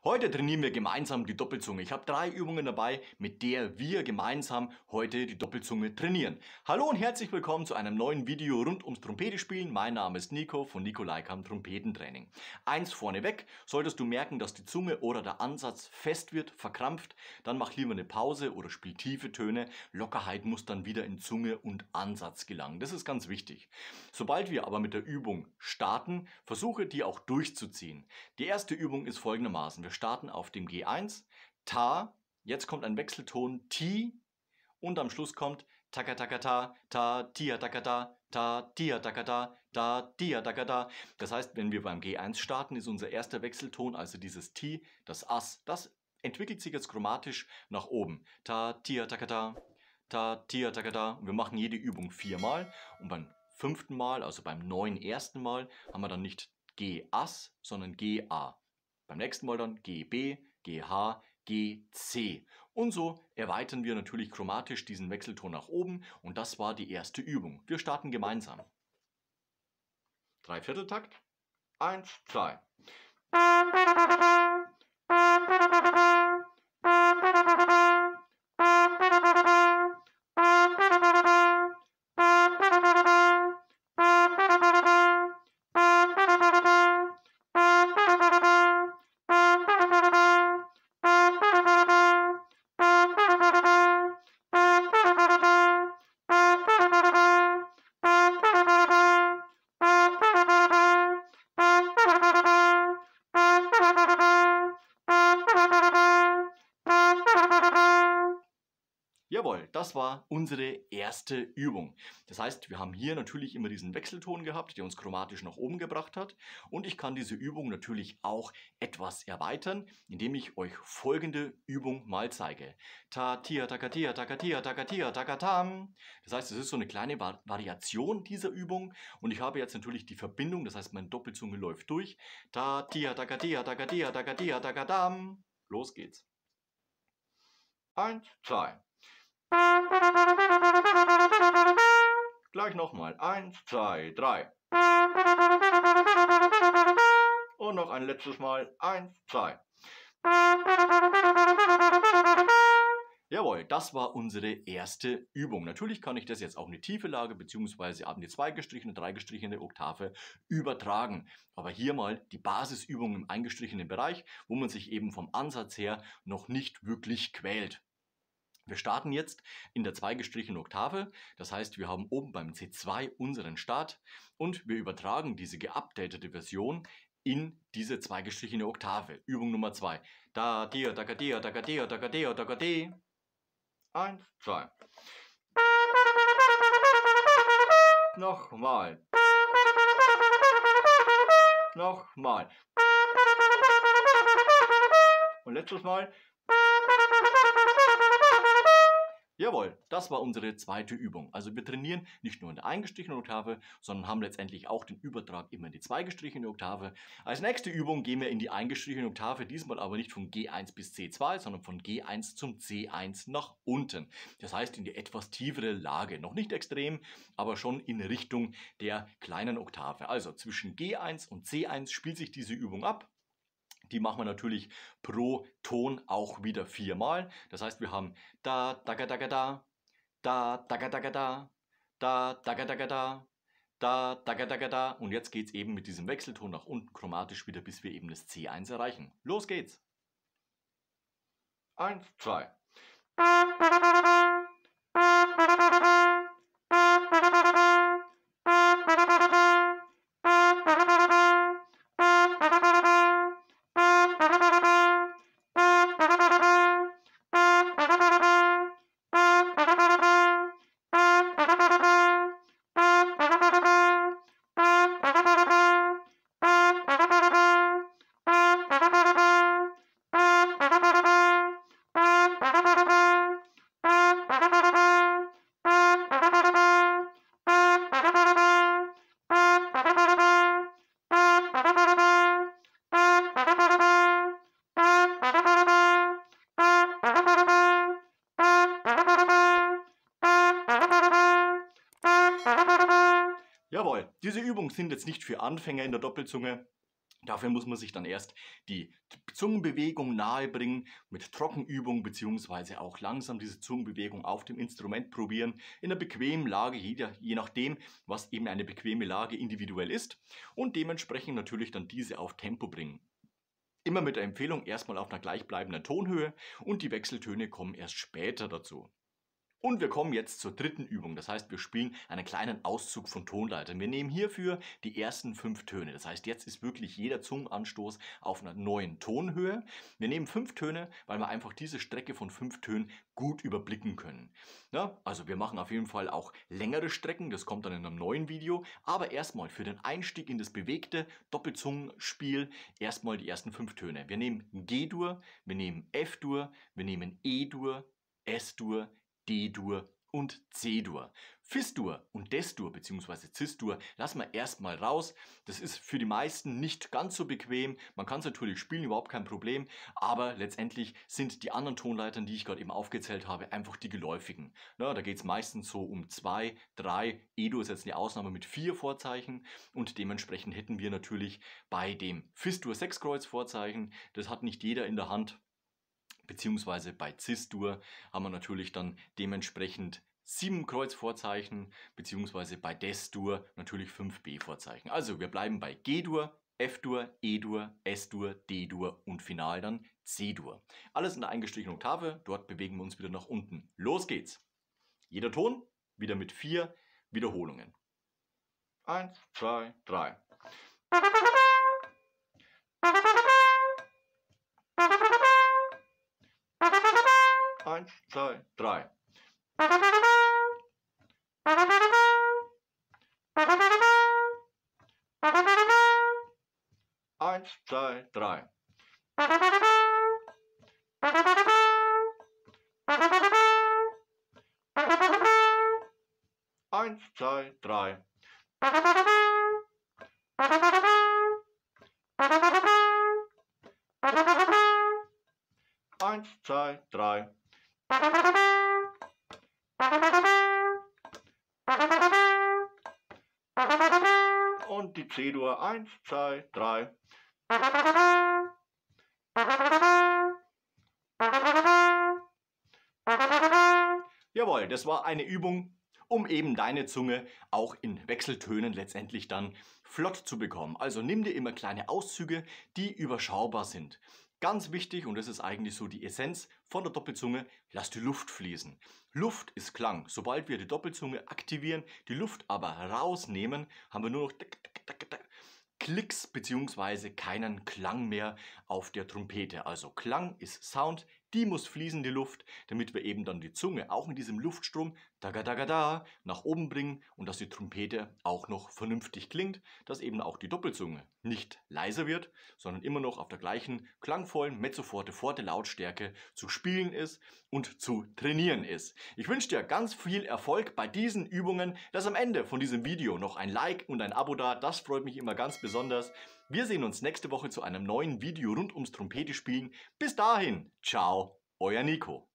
Heute trainieren wir gemeinsam die Doppelzunge. Ich habe 3 Übungen dabei, mit der wir gemeinsam heute die Doppelzunge trainieren. Hallo und herzlich willkommen zu einem neuen Video rund ums Trompetespielen. Mein Name ist Nico von Nico Leikam Trompetentraining. Eins vorneweg, solltest du merken, dass die Zunge oder der Ansatz fest wird, verkrampft, dann mach lieber eine Pause oder spiel tiefe Töne. Lockerheit muss dann wieder in Zunge und Ansatz gelangen. Das ist ganz wichtig. Sobald wir aber mit der Übung starten, versuche die auch durchzuziehen. Die erste Übung ist folgendermaßen. Wir starten auf dem G1, Ta, jetzt kommt ein Wechselton Ti und am Schluss kommt Taka Taka Ta, Ta, Tia Taka Ta, Ta, Tia Taka Ta, Ta, Tia Taka Ta. Das heißt, wenn wir beim G1 starten, ist unser erster Wechselton, also dieses Ti, das As. Das entwickelt sich jetzt chromatisch nach oben. Ta, Tia Taka Ta, Ta, Tia Taka Ta. Wir machen jede Übung 4-mal und beim 5. Mal, also beim neuen ersten Mal, haben wir dann nicht G-As, sondern G-A. Beim nächsten Mal dann G-B, G-H, G-C. Und so erweitern wir natürlich chromatisch diesen Wechselton nach oben und das war die erste Übung. Wir starten gemeinsam. 3/4-Takt. 1, 2. Jawohl, das war unsere erste Übung. Das heißt, wir haben hier natürlich immer diesen Wechselton gehabt, der uns chromatisch nach oben gebracht hat. Und ich kann diese Übung natürlich auch etwas erweitern, indem ich euch folgende Übung mal zeige. Ta, tia, taka, tia, taka, tia, taka, tia, taka, tam. Das heißt, es ist so eine kleine Variation dieser Übung. Und ich habe jetzt natürlich die Verbindung, das heißt, meine Doppelzunge läuft durch. Ta, tia, taka, tia, taka, tia, taka, tia, taka, tam. Los geht's. 1, 2. Gleich nochmal. 1, 2, 3. Und noch ein letztes Mal. 1, 2. Jawohl, das war unsere erste Übung. Natürlich kann ich das jetzt auf eine tiefe Lage bzw. auf eine 2-gestrichene, 3-gestrichene Oktave übertragen. Aber hier mal die Basisübung im eingestrichenen Bereich, wo man sich eben vom Ansatz her noch nicht wirklich quält. Wir starten jetzt in der 2-gestrichenen Oktave, das heißt, wir haben oben beim C2 unseren Start und wir übertragen diese geupdatete Version in diese 2-gestrichene Oktave. Übung Nummer 2. Da, dia, da, dia, da, dia, da, dia, da, di. 1, 2. Nochmal. Nochmal. Und letztes Mal. Jawohl, das war unsere zweite Übung. Also wir trainieren nicht nur in der eingestrichenen Oktave, sondern haben letztendlich auch den Übertrag immer in die 2-gestrichene Oktave. Als nächste Übung gehen wir in die eingestrichene Oktave, diesmal aber nicht von G1 bis C2, sondern von G1 zum C1 nach unten. Das heißt in die etwas tiefere Lage. Noch nicht extrem, aber schon in Richtung der kleinen Oktave. Also zwischen G1 und C1 spielt sich diese Übung ab. Die machen wir natürlich pro Ton auch wieder 4-mal. Das heißt, wir haben da, daga, daga, da, da, daga, daga, da, da, daga, daga, da, da, daga, daga, da. Und jetzt geht es eben mit diesem Wechselton nach unten chromatisch wieder, bis wir eben das C1 erreichen. Los geht's! 1, 2. Jawohl, diese Übungen sind jetzt nicht für Anfänger in der Doppelzunge. Dafür muss man sich dann erst die Zungenbewegung nahebringen, mit Trockenübung bzw. auch langsam diese Zungenbewegung auf dem Instrument probieren, in einer bequemen Lage, je nachdem, was eben eine bequeme Lage individuell ist, und dementsprechend natürlich dann diese auf Tempo bringen. Immer mit der Empfehlung erstmal auf einer gleichbleibenden Tonhöhe und die Wechseltöne kommen erst später dazu. Und wir kommen jetzt zur dritten Übung, das heißt, wir spielen einen kleinen Auszug von Tonleitern. Wir nehmen hierfür die ersten 5 Töne, das heißt, jetzt ist wirklich jeder Zungenanstoß auf einer neuen Tonhöhe. Wir nehmen 5 Töne, weil wir einfach diese Strecke von 5 Tönen gut überblicken können. Ja, also wir machen auf jeden Fall auch längere Strecken, das kommt dann in einem neuen Video, aber erstmal für den Einstieg in das bewegte Doppelzungenspiel erstmal die ersten 5 Töne. Wir nehmen G-Dur, wir nehmen F-Dur, wir nehmen E-Dur, S-Dur, D-Dur und C-Dur. Fis-Dur und Des-Dur bzw. Cis-Dur lassen wir erstmal raus. Das ist für die meisten nicht ganz so bequem. Man kann es natürlich spielen, überhaupt kein Problem. Aber letztendlich sind die anderen Tonleitern, die ich gerade eben aufgezählt habe, einfach die geläufigen. Na, da geht es meistens so um 2, 3. E-Dur ist jetzt eine Ausnahme mit 4 Vorzeichen. Und dementsprechend hätten wir natürlich bei dem Fis-Dur 6 Kreuzvorzeichen. Das hat nicht jeder in der Hand. Beziehungsweise bei Cis-Dur haben wir natürlich dann dementsprechend 7 Kreuzvorzeichen, beziehungsweise bei Des-Dur natürlich 5 B-Vorzeichen. Also wir bleiben bei G-Dur, F-Dur, E-Dur, S-Dur, D-Dur und final dann C-Dur. Alles in der eingestrichenen Oktave, dort bewegen wir uns wieder nach unten. Los geht's! Jeder Ton wieder mit 4 Wiederholungen. 1, 2, 3. 1, 2, 3. 1, 2, 3. 1, 2, 3. Eins, zwei, drei. Und die C-Dur 1, 2, 3. Jawohl, das war eine Übung, um eben deine Zunge auch in Wechseltönen letztendlich dann flott zu bekommen. Also nimm dir immer kleine Auszüge, die überschaubar sind. Ganz wichtig, und das ist eigentlich so die Essenz von der Doppelzunge, lass die Luft fließen. Luft ist Klang. Sobald wir die Doppelzunge aktivieren, die Luft aber rausnehmen, haben wir nur noch Klicks bzw. keinen Klang mehr auf der Trompete. Also Klang ist Sound, die muss fließen, die Luft, damit wir eben dann die Zunge auch in diesem Luftstrom da nach oben bringen und dass die Trompete auch noch vernünftig klingt, dass eben auch die Doppelzunge nicht leiser wird, sondern immer noch auf der gleichen klangvollen Mezzoforte forte Lautstärke zu spielen ist und zu trainieren ist. Ich wünsche dir ganz viel Erfolg bei diesen Übungen. Lass am Ende von diesem Video noch ein Like und ein Abo da, das freut mich immer ganz besonders. Wir sehen uns nächste Woche zu einem neuen Video rund ums Trompetespielen. Bis dahin, ciao, euer Nico.